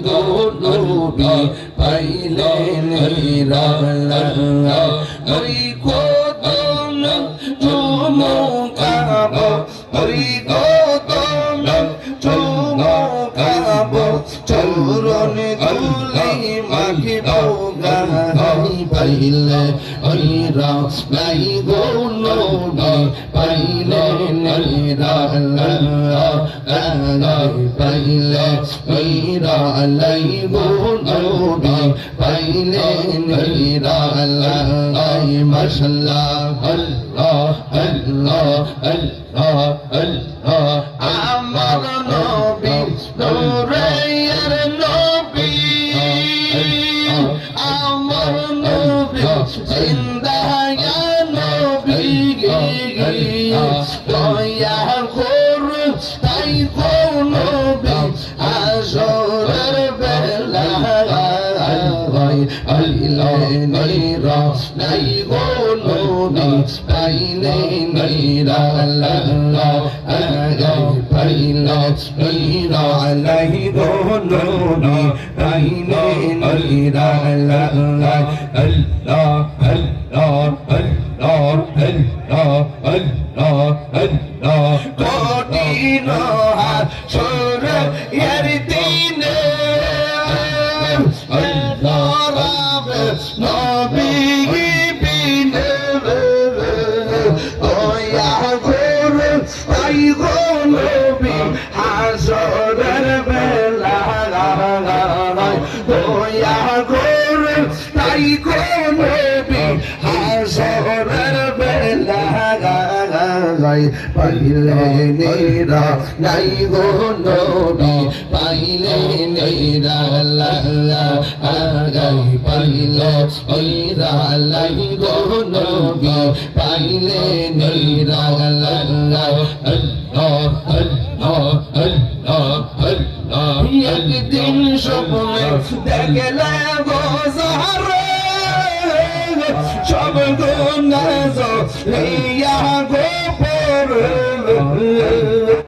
গো নবী পাইলে নিরালা ওই কদম চুমুকাব ওই কদম চুমুকাব চরণ ধুলি মাখিব গাই পাইলে ওই রাই গো নবী পাইলে নিরালা পাইলে ওই রাই গো নবী পাইলে নিরালা মাশাআল্লাহ আল্লাহ আল্লাহ আল্লাহ আল্লাহ আমার নবী নূরের নবী আমার নবী জিন্দা নবী দয়া করু তাই গো নবী আসরের বেলা পাইলে নিরা নাই গো নবী পাইলে নিরালা পাইলে নিরা নাই গো নবী পাইলে নিরালা আল্লাহ আল্লাহ আল্লাহ আল্লাহ আল্লাহ আল্লাহ কঠিন হাসরে এর দিনে নবী বিনে দয়া করে তাই গো নবী হাসরের বেলা দয়া করে তাই গো নবী হাসরের বেলা পাইলে নিরা নাই গো নবী পাইলে নিরালা পাইলে নিরালাই গো নবী পাইলে নিরালা আল্লাহ আল্লাহ আল্লাহ আল্লাহ একদিন স্বপ্নে দেখলে গো যাহারে সব গুনাহ জড়িয়া গো পড়ে